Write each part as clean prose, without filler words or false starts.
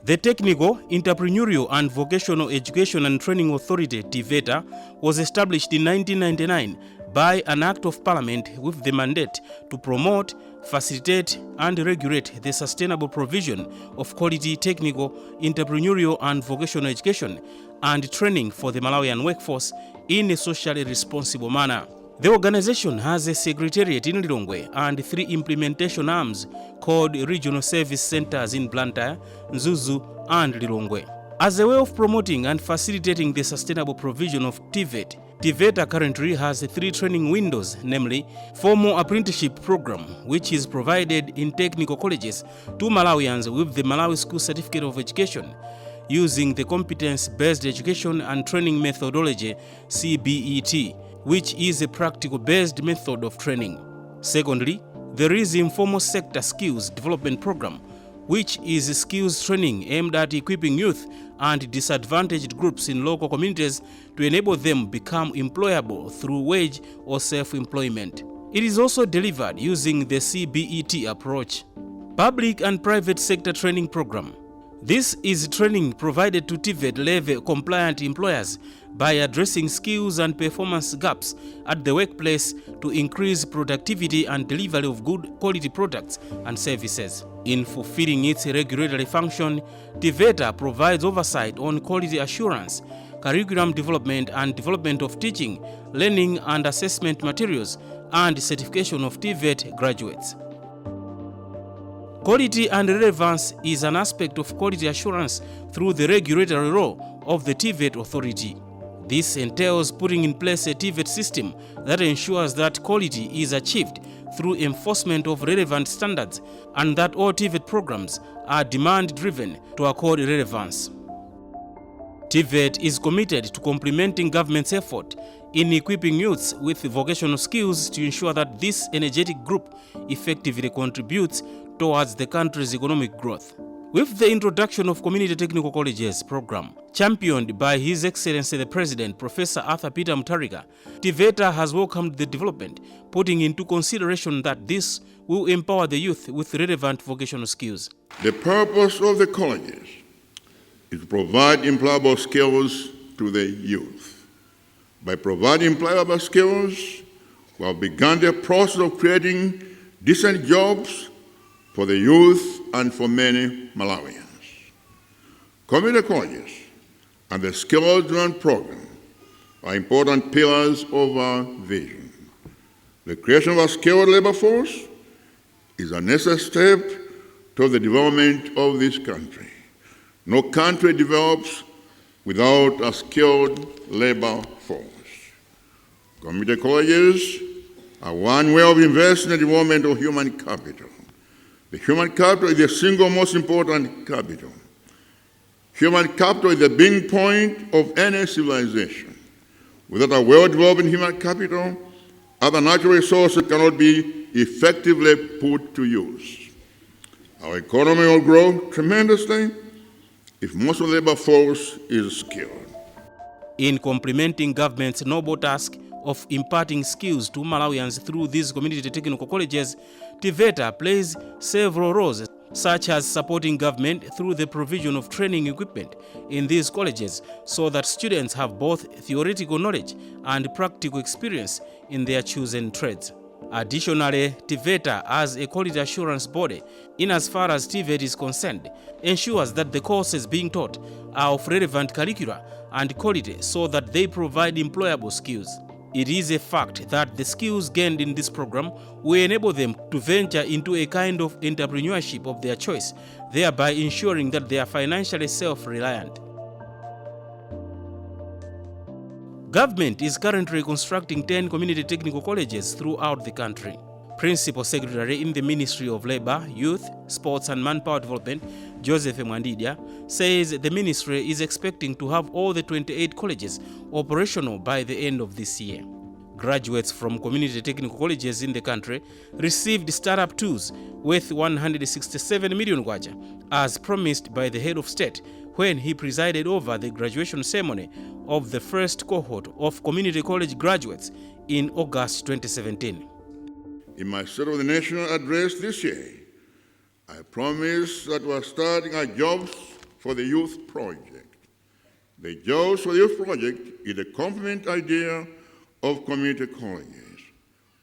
The Technical, Entrepreneurial and Vocational Education and Training Authority, TEVETA, was established in 1999 by an Act of Parliament with the mandate to promote, facilitate and regulate the sustainable provision of quality technical, entrepreneurial and vocational education and training for the Malawian workforce in a socially responsible manner. The organization has a secretariat in Lilongwe and 3 implementation arms called Regional Service Centers in Blantyre, Zuzu and Lilongwe. As a way of promoting and facilitating the sustainable provision of TVET, TEVETA currently has 3 training windows, namely formal apprenticeship program, which is provided in technical colleges to Malawians with the Malawi School Certificate of Education, using the Competence-Based Education and Training Methodology, CBET, which is a practical-based method of training. Secondly, there is Informal Sector Skills Development Program, which is skills training aimed at equipping youth and disadvantaged groups in local communities to enable them become employable through wage or self-employment. It is also delivered using the CBET approach. Public and Private Sector Training Program. This is training provided to TVET level compliant employers by addressing skills and performance gaps at the workplace to increase productivity and delivery of good quality products and services. In fulfilling its regulatory function, TEVETA provides oversight on quality assurance, curriculum development and development of teaching, learning and assessment materials, and certification of TVET graduates. Quality and relevance is an aspect of quality assurance through the regulatory role of the TVET authority. This entails putting in place a TVET system that ensures that quality is achieved through enforcement of relevant standards and that all TVET programs are demand-driven to accord relevance. TVET is committed to complementing government's effort in equipping youths with vocational skills to ensure that this energetic group effectively contributes towards the country's economic growth. With the introduction of Community Technical Colleges program, championed by His Excellency the President, Professor Arthur Peter Mutharika, TEVETA has welcomed the development, putting into consideration that this will empower the youth with relevant vocational skills. The purpose of the colleges is to provide employable skills to the youth. By providing employable skills, we have begun the process of creating decent jobs for the youth and for many Malawians. Community colleges and the skills development program are important pillars of our vision. The creation of a skilled labor force is a necessary step toward the development of this country. No country develops without a skilled labor force. Community colleges are one way of investing in the development of human capital. The human capital is the single most important capital. Human capital is the beginning point of any civilization. Without a well-developed human capital, other natural resources cannot be effectively put to use. Our economy will grow tremendously if most of the labor force is skilled. In complementing government's noble task of imparting skills to Malawians through these community technical colleges, TEVETA plays several roles, such as supporting government through the provision of training equipment in these colleges so that students have both theoretical knowledge and practical experience in their chosen trades. Additionally, TEVETA, as a quality assurance body, in as far as TVET is concerned, ensures that the courses being taught are of relevant curricula and quality so that they provide employable skills. It is a fact that the skills gained in this program will enable them to venture into a kind of entrepreneurship of their choice, thereby ensuring that they are financially self-reliant. Government is currently constructing 10 community technical colleges throughout the country. Principal Secretary in the Ministry of Labour, Youth, Sports and Manpower Development, Joseph Mwandidia, says the ministry is expecting to have all the 28 colleges operational by the end of this year. Graduates from community technical colleges in the country received startup tools worth 167 million kwacha, as promised by the head of state when he presided over the graduation ceremony of the first cohort of community college graduates in August 2017. In my State of the Nation address this year, I promised that we are starting our jobs for the Youth Project. The Jobs for the Youth Project is a complement idea of community colleges.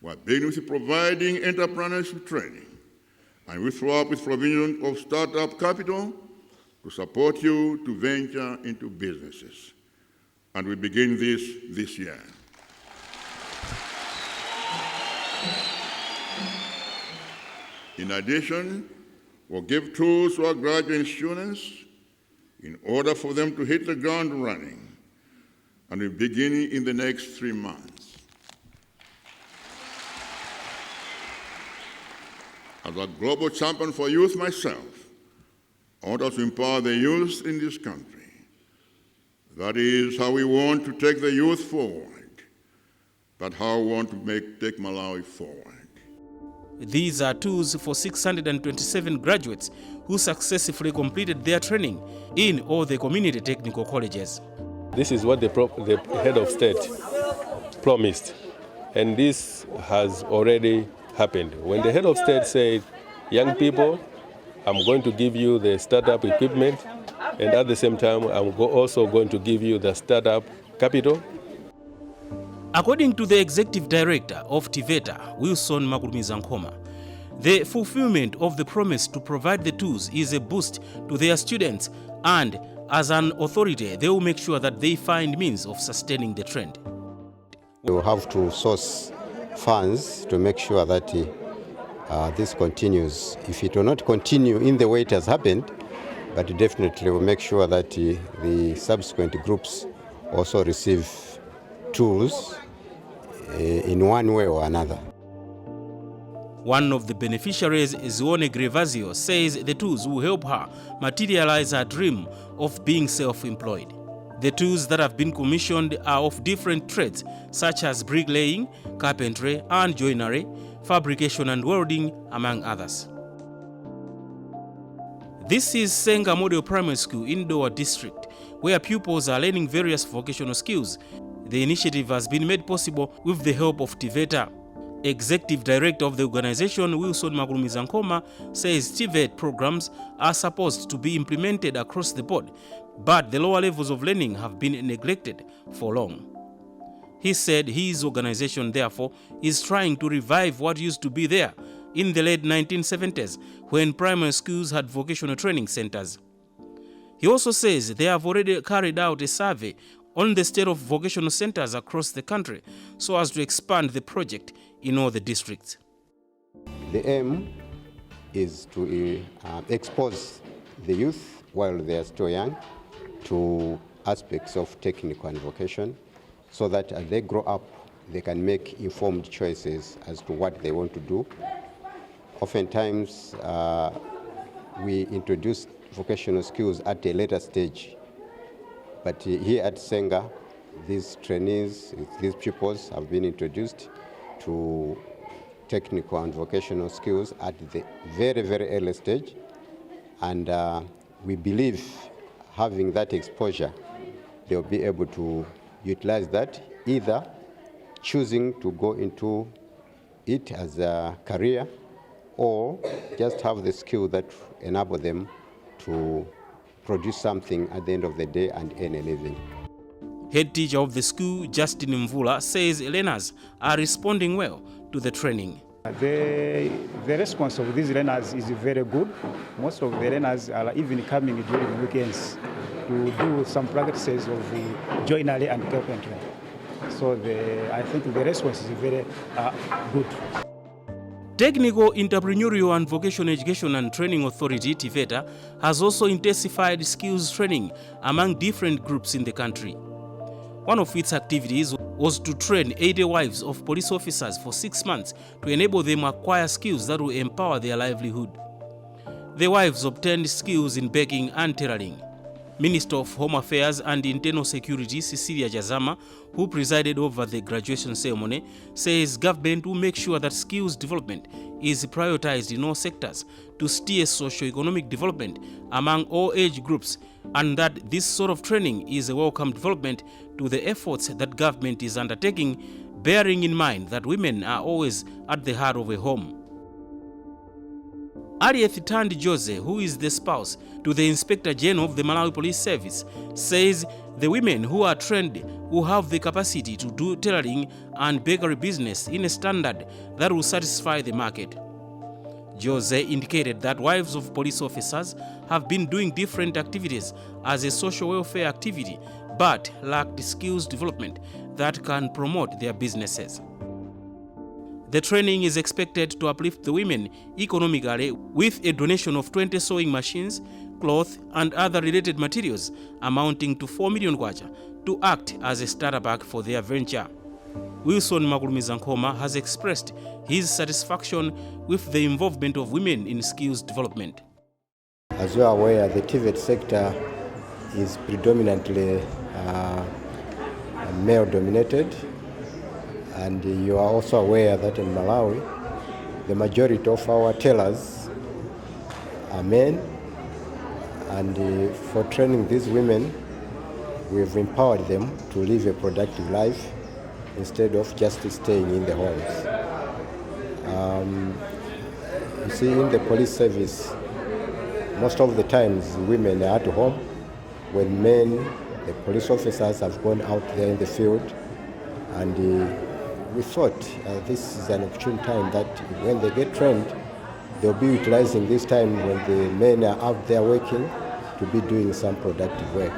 We're beginning with providing entrepreneurship training, and we follow up with provision of startup capital to support you to venture into businesses. And we begin this year. In addition, we'll give tools to our graduate students in order for them to hit the ground running, and we're beginning in the next 3 months. As a global champion for youth myself, I want us to empower the youth in this country. That is how we want to take the youth forward. That's how we want to take Malawi forward. These are tools for 627 graduates who successfully completed their training in all the community technical colleges. This is what the head of state promised, and this has already happened. When the head of state said, young people, I'm going to give you the startup equipment, and at the same time, I'm also going to give you the startup capital. According to the executive director of TEVETA, Wilson Magulumiza-Nkoma, the fulfillment of the promise to provide the tools is a boost to their students, and as an authority, they will make sure that they find means of sustaining the trend. We will have to source funds to make sure that this continues. If it will not continue in the way it has happened, but definitely we'll make sure that the subsequent groups also receive tools in one way or another. One of the beneficiaries, Zione Grevazio, says the tools will help her materialize her dream of being self-employed. The tools that have been commissioned are of different trades, such as bricklaying, carpentry and joinery, fabrication and welding, among others. This is Senga Model Primary School in Dowa District, where pupils are learning various vocational skills. The initiative has been made possible with the help of TEVETA. Executive Director of the organization, Wilson Magulumiza-Nkoma, says TVET programs are supposed to be implemented across the board, but the lower levels of learning have been neglected for long. He said his organization, therefore, is trying to revive what used to be there in the late 1970s when primary schools had vocational training centers. He also says they have already carried out a survey on the state of vocational centers across the country so as to expand the project in all the districts. The aim is to expose the youth while they are still young to aspects of technical and vocation so that as they grow up, they can make informed choices as to what they want to do. Oftentimes, we introduce vocational skills at a later stage. But here at Senga, these trainees, these pupils have been introduced to technical and vocational skills at the very, very early stage. And we believe having that exposure, they'll be able to utilize that, either choosing to go into it as a career or just have the skill that enable them to produce something at the end of the day and earn a living. Head teacher of the school, Justin Mvula, says learners are responding well to the training. The response of these learners is very good. Most of the learners are even coming during weekends to do some practices of joinery and carpentry. So I think the response is very good. Technical, Entrepreneurial and Vocational Education and Training Authority, TEVETA, has also intensified skills training among different groups in the country. One of its activities was to train 80 wives of police officers for 6 months to enable them acquire skills that will empower their livelihood. The wives obtained skills in baking and tailoring. Minister of Home Affairs and Internal Security, Cecilia Jazama, who presided over the graduation ceremony, says government will make sure that skills development is prioritized in all sectors to steer socio-economic development among all age groups, and that this sort of training is a welcome development to the efforts that government is undertaking, bearing in mind that women are always at the heart of a home. Alieth Tandi Jose, who is the spouse to the Inspector General of the Malawi Police Service, says the women who are trained will have the capacity to do tailoring and bakery business in a standard that will satisfy the market. Jose indicated that wives of police officers have been doing different activities as a social welfare activity but lacked skills development that can promote their businesses. The training is expected to uplift the women economically with a donation of 20 sewing machines, cloth, and other related materials amounting to 4 million kwacha to act as a starter pack for their venture. Wilson Magulumiza has expressed his satisfaction with the involvement of women in skills development. As you are aware, the TEVETA sector is predominantly male-dominated, and you are also aware that in Malawi, the majority of our tailors are men, and for training these women, we've empowered them to live a productive life instead of just staying in the homes. You see, in the police service, most of the times women are at home when men, the police officers, have gone out there in the field, and we thought this is an opportune time that when they get trained, they'll be utilizing this time when the men are out there working to be doing some productive work.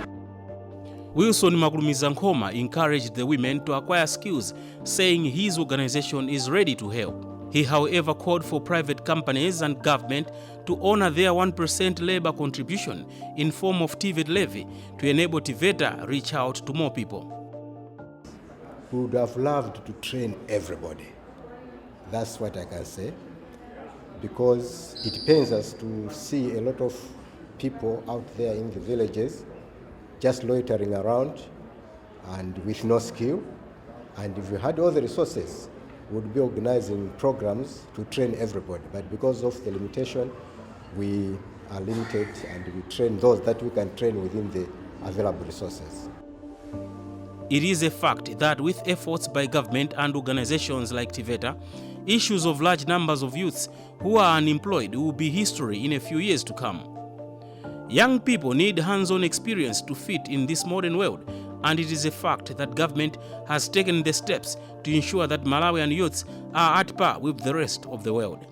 Wilson Magulumiza encouraged the women to acquire skills, saying his organization is ready to help. He, however, called for private companies and government to honor their 1% labor contribution in form of TEVETA levy to enable TEVETA reach out to more people. We would have loved to train everybody. That's what I can say, because it pains us to see a lot of people out there in the villages just loitering around and with no skill. And if we had all the resources, we would be organizing programs to train everybody. But because of the limitation, we are limited, and we train those that we can train within the available resources. It is a fact that with efforts by government and organizations like TEVETA, issues of large numbers of youths who are unemployed will be history in a few years to come. Young people need hands-on experience to fit in this modern world, and it is a fact that government has taken the steps to ensure that Malawian youths are at par with the rest of the world.